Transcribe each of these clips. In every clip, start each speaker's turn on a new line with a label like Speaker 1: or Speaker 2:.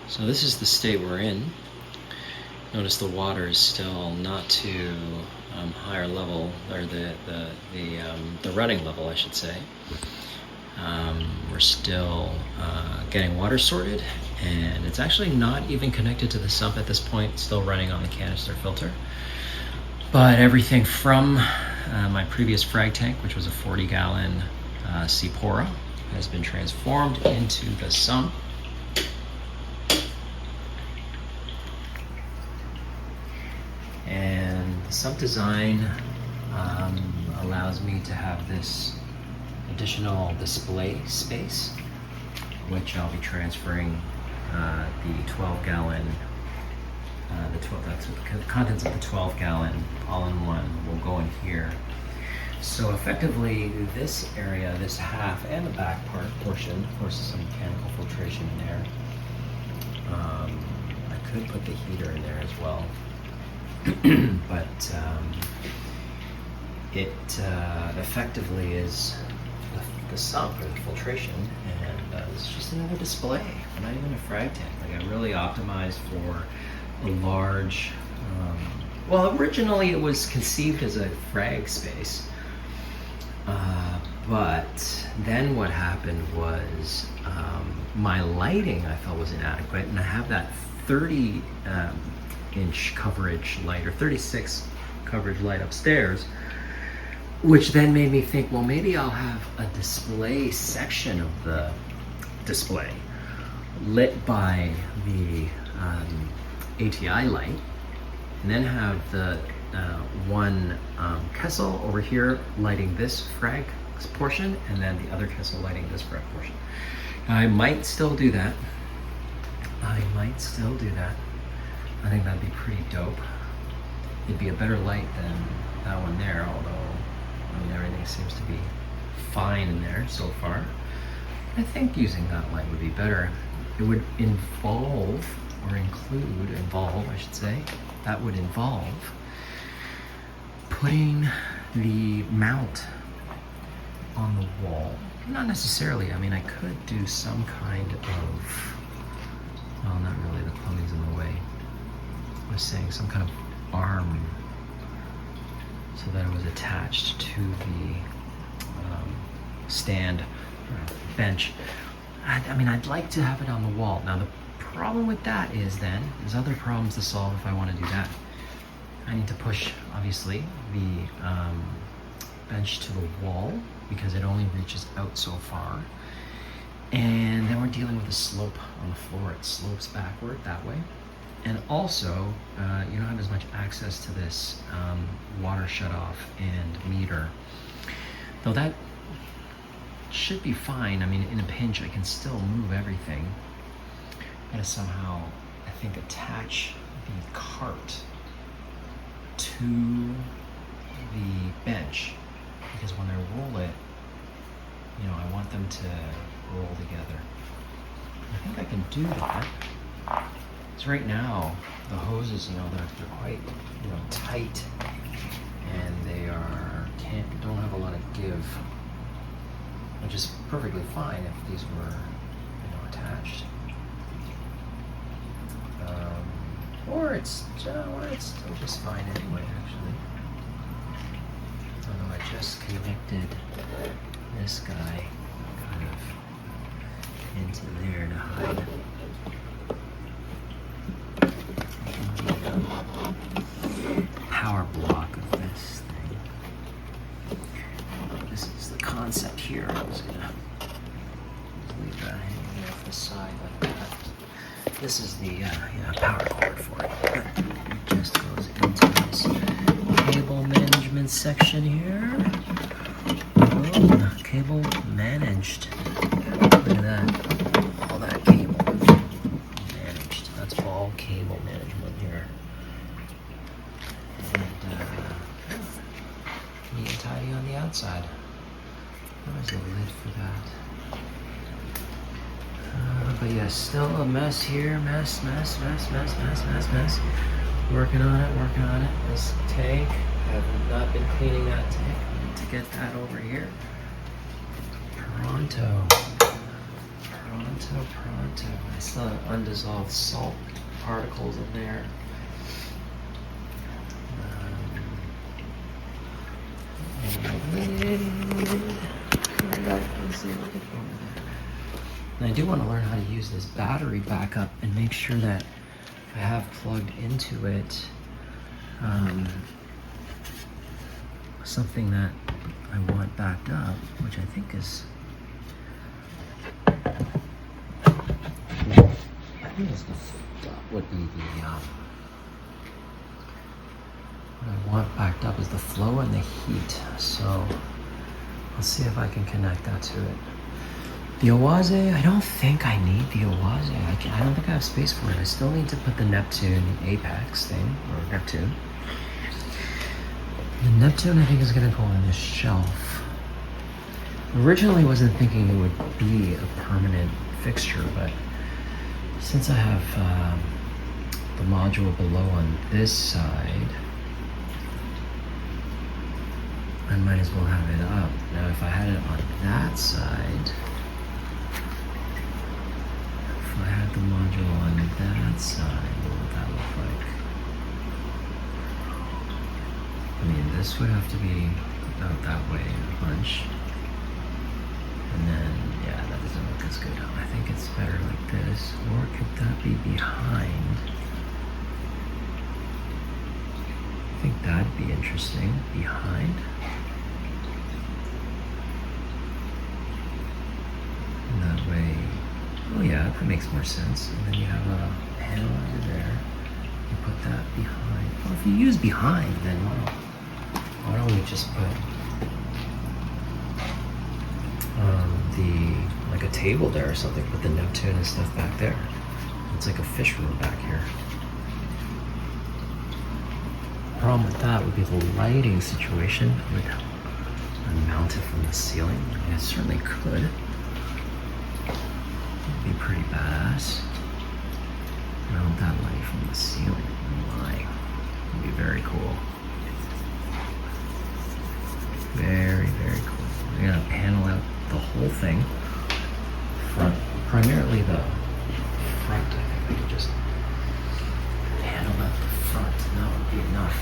Speaker 1: So this is the state we're in. Notice the water is still not to higher level, or the running level, I should say. We're still getting water sorted, and it's actually not even connected to the sump at this point. It's still running on the canister filter. But everything from my previous frag tank, which was a 40-gallon Seapora, has been transformed into the sump. And the sump design allows me to have this additional display space, which I'll be transferring the 12-gallon, the contents of the 12-gallon all-in-one will go in here. So effectively, this area, this half, and the back portion, of course, some mechanical filtration in there. I could put the heater in there as well, but it effectively is the sump or the filtration, and it's just another display, not even a frag tank. Like, I really optimized for a large, well, originally it was conceived as a frag space, but then what happened was my lighting I felt was inadequate, and I have that 30 inch coverage light, or 36 coverage light upstairs, which then made me think, well, maybe I'll have a display section of the display lit by the ATI light, and then have the one Kessel over here lighting this frag portion, and then the other Kessel lighting this frag portion. I might still do that. I think that'd be pretty dope. It'd be a better light than that one there, although I mean, everything seems to be fine in there so far. I think using that light would be better. It would involve, I should say, that would involve putting the mount on the wall. Not necessarily, I mean, I could do some kind of, well, not really, the plumbing's in the way. I was saying some kind of arm, so that it was attached to the stand or bench. I mean, I'd like to have it on the wall. Now, the problem with that is then, there's other problems to solve if I want to do that. I need to push, obviously, the bench to the wall, because it only reaches out so far. And then we're dealing with a slope on the floor. It slopes backward that way. And also, you don't have as much access to this water shutoff and meter. Though that should be fine. I mean, in a pinch, I can still move everything. I gotta somehow, I think, attach the cart to the bench, because when I roll it, you know, I want them to roll together. I think I can do that. So right now, the hoses, you know, they're quite, you know, tight, and they don't have a lot of give, which is perfectly fine if these were, you know, attached. Or it's still just fine anyway, actually. Although I just connected this guy kind of into there to hide the power block of this thing. This is the concept here. I was gonna leave that hanging off the side like that. This is the power cord for it. It just goes into this cable management section here. Oh, cable managed. Look at that. All that cable managed. That's all cable management here. And neat and tidy on the outside. There's a lid for that. But yeah, still a mess here. Mess. Working on it. This tank, I have not been cleaning that tank. I need to get that over here. Pronto. Pronto. I still have undissolved salt particles in there. And I do want to learn how to use this battery backup and make sure that if I have plugged into it something that I want backed up, which I think is, would be the what I want backed up is the flow and the heat. So let's see if I can connect that to it. The Oase, I don't think I need the Oase. I don't think I have space for it. I still need to put the Neptune Apex thing, or Neptune. The Neptune I think is gonna go on this shelf. Originally wasn't thinking it would be a permanent fixture, but since I have the module below on this side, I might as well have it up. Now if I had it on that side, if I had the module on that side, what would that look like? I mean, this would have to be out that way a bunch. And then, yeah, that doesn't look as good. I think it's better like this. Or could that be behind? I think that'd be interesting. Behind? And that way, oh yeah, that makes more sense. And then you have a panel over there. You put that behind. Well, if you use behind, then why don't we just put like a table there or something, put the Neptune and stuff back there. It's like a fish room back here. The problem with that would be the lighting situation. I would mount it from the ceiling. I mean, it certainly could. It'd be pretty badass. Mount that light from the ceiling. Oh my. It'd be very cool. Very, very cool. We're gonna panel out the whole thing. Front, primarily the front. I think we could just panel out the front, and that would be enough.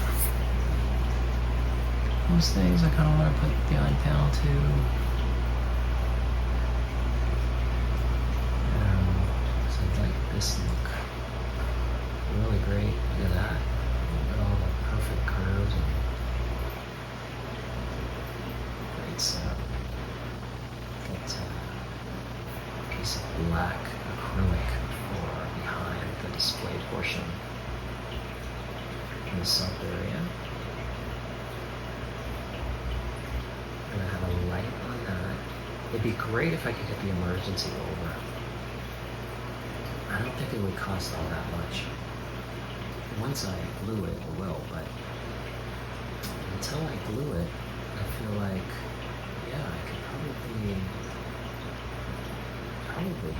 Speaker 1: Those things I kind of want to put behind panel too. So I'd like this look really great. Look at that. Look at all the perfect curves and great setup. Get a piece of black acrylic for behind the display portion in the sump area. I'm gonna have a light on that. It'd be great if I could get the emergency over. I don't think it would cost all that much. Once I glue it, it will, but until I glue it, I feel like, yeah, I could probably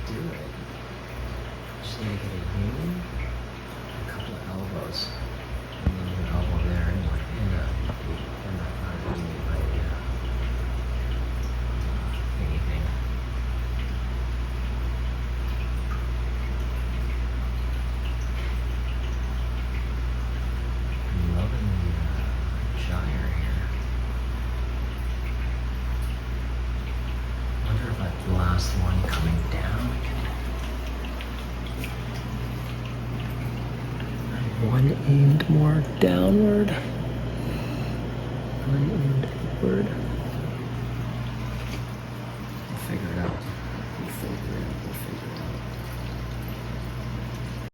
Speaker 1: do it. Just need to get a union, a couple of elbows, and then an elbow there anyway, and not union, but anything. I'm loving the gyre here. I wonder if that last one coming down one aimed more downward, one aimed upward.